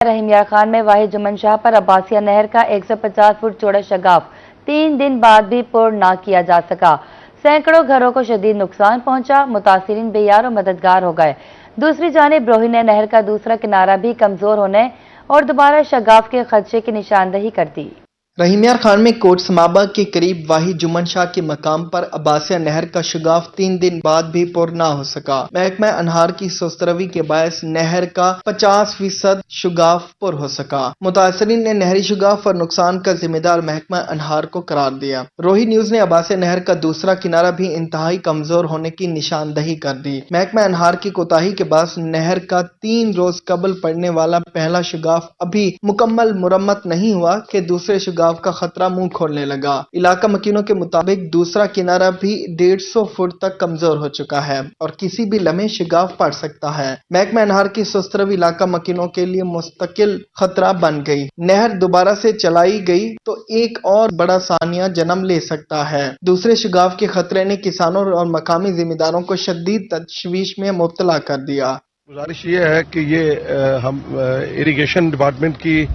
رحیم یار خان میں واحد جمن شاہ پر عباسیہ نہر کا 150 فٹ چوڑا شگاف 3 دن بعد بھی پر نہ کیا جا سکا۔ سینکڑوں گھروں کو شدید نقصان پہنچا، متاثرین بے یار و مددگار ہو گئے۔ دوسری جانب روہینہ نہر کا دوسرا کنارہ بھی کمزور ہونے اور دوبارہ شگاف کے خدشے کی نشاندہی کر دی۔ رحیم یار خان میں کوٹ سمابہ کے قریب واحد جمن شاہ کے مقام پر عباسیہ نہر کا شگاف 3 دن بعد بھی پر نہ ہو سکا۔ محکمہ انہار کی سست روی کے باعث نہر کا 50% شگاف پر ہو سکا۔ متاثرین نے نہری شگاف اور نقصان کا ذمہ دار محکمہ انہار کو قرار دیا۔ روہی نیوز نے عباسیہ نہر کا دوسرا کنارہ بھی انتہائی کمزور ہونے کی نشاندہی کر دی۔ محکمہ انہار کی کوتاہی کے باعث نہر کا 3 روز قبل پڑنے والا پہلا شگاف ابھی مکمل مرمت نہیں ہوا کہ دوسرے شگاف کا خطرہ منہ کھولنے لگا۔ علاقہ مکینوں کے مطابق دوسرا کنارہ بھی 150 فٹ تک کمزور ہو چکا ہے اور کسی بھی لمحے شگاف پڑ سکتا ہے۔ محکمہ انہار کی سست روی علاقہ مکینوں کے لیے مستقل خطرہ بن گئی۔ نہر دوبارہ سے چلائی گئی تو ایک اور بڑا سانحہ جنم لے سکتا ہے۔ دوسرے شگاف کے خطرے نے کسانوں اور مقامی ذمہ داروں کو شدید تشویش میں مبتلا کر دیا۔ گزارش یہ ہے کہ یہ ہم اریگیشن ڈپارٹمنٹ کی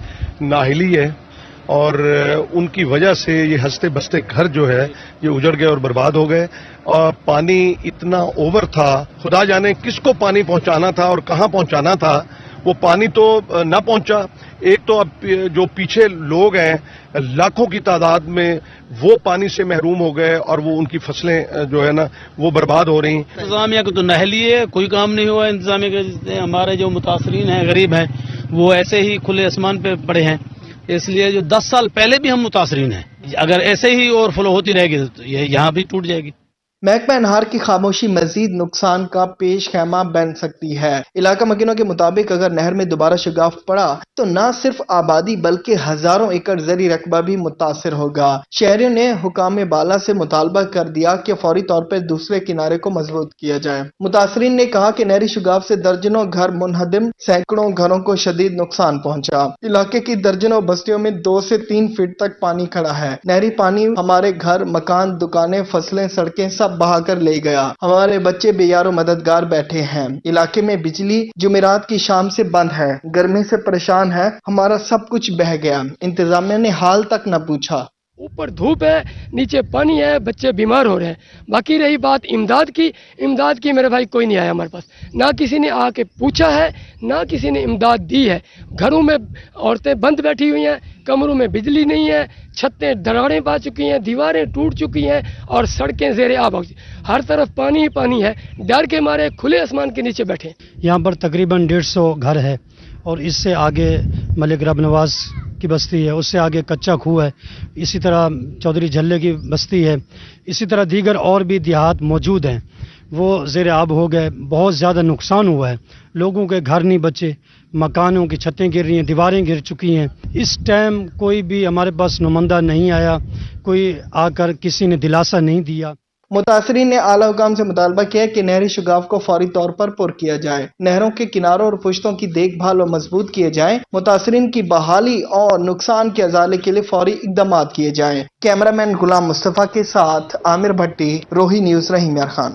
نااہلی ہے اور ان کی وجہ سے یہ ہنستے بستے گھر جو ہے یہ اجڑ گئے اور برباد ہو گئے، اور پانی اتنا اوور تھا، خدا جانے کس کو پانی پہنچانا تھا اور کہاں پہنچانا تھا، وہ پانی تو نہ پہنچا۔ ایک تو اب جو پیچھے لوگ ہیں لاکھوں کی تعداد میں وہ پانی سے محروم ہو گئے اور وہ ان کی فصلیں جو ہے نا وہ برباد ہو رہی۔ انتظامیہ کو تو نہلی ہے، کوئی کام نہیں ہوا انتظامیہ کے۔ ہمارے جو متاثرین ہیں غریب ہیں وہ ایسے ہی کھلے آسمان پہ پڑے ہیں، اس لیے جو 10 سال پہلے بھی ہم متاثرین ہیں، اگر ایسے ہی اوور فلو ہوتی رہے گی تو یہ یہاں بھی ٹوٹ جائے گی۔ محکمہ انہار کی خاموشی مزید نقصان کا پیش خیمہ بن سکتی ہے۔ علاقہ مکینوں کے مطابق اگر نہر میں دوبارہ شگاف پڑا تو نہ صرف آبادی بلکہ ہزاروں ایکڑ زرعی رقبہ بھی متاثر ہوگا۔ شہریوں نے حکام بالا سے مطالبہ کر دیا کہ فوری طور پر دوسرے کنارے کو مضبوط کیا جائے۔ متاثرین نے کہا کہ نہری شگاف سے درجنوں گھر منہدم، سینکڑوں گھروں کو شدید نقصان پہنچا۔ علاقے کی درجنوں بستیوں میں 2 سے 3 فٹ تک پانی کھڑا ہے۔ نہری پانی ہمارے گھر، مکان، دکانیں، فصلیں، سڑکیں سب بہا کر لے گیا۔ ہمارے بچے بے یار و مددگار بیٹھے ہیں۔ علاقے میں بجلی جمعرات کی شام سے بند ہے، گرمی سے پریشان ہے، ہمارا سب کچھ بہہ گیا۔ انتظامیہ نے حال تک نہ پوچھا۔ اوپر دھوپ ہے، نیچے پانی ہے، بچے بیمار ہو رہے ہیں۔ باقی رہی بات امداد کی میرے بھائی کوئی نہیں آیا ہمارے پاس، نہ کسی نے آ کے پوچھا ہے، نہ کسی نے امداد دی ہے۔ گھروں میں عورتیں بند بیٹھی ہوئی ہیں، کمروں میں بجلی نہیں ہے، چھتیں دراڑیں پا چکی ہیں، دیواریں ٹوٹ چکی ہیں اور سڑکیں زیر آب ہو چکی ہیں۔ ہر طرف پانی ہی پانی ہے، ڈر کے مارے کھلے آسمان کے نیچے بیٹھے ہیں۔ یہاں پر تقریباً 150 گھر ہے اور اس سے آگے ملک رب نواز کی بستی ہے، اس سے آگے کچا کھو ہے، اسی طرح چودھری جھلے کی بستی ہے، اسی طرح دیگر اور بھی دیہات موجود ہیں، وہ زیر آب ہو گئے۔ بہت زیادہ نقصان ہوا ہے، لوگوں کے گھر نہیں بچے، مکانوں کی چھتیں گر رہی ہیں، دیواریں گر چکی ہیں۔ اس ٹائم کوئی بھی ہمارے پاس نمائندہ نہیں آیا، کوئی آ کر کسی نے دلاسا نہیں دیا۔ متاثرین نے اعلیٰ حکام سے مطالبہ کیا کہ نہری شگاف کو فوری طور پر پر کیا جائے، نہروں کے کناروں اور پشتوں کی دیکھ بھال و مضبوط کیے جائیں، متاثرین کی بحالی اور نقصان کے ازالے کے لیے فوری اقدامات کیے جائیں۔ کیمرہ مین غلام مصطفیٰ کے ساتھ عامر بھٹی، روہی نیوز، رحیم یار خان۔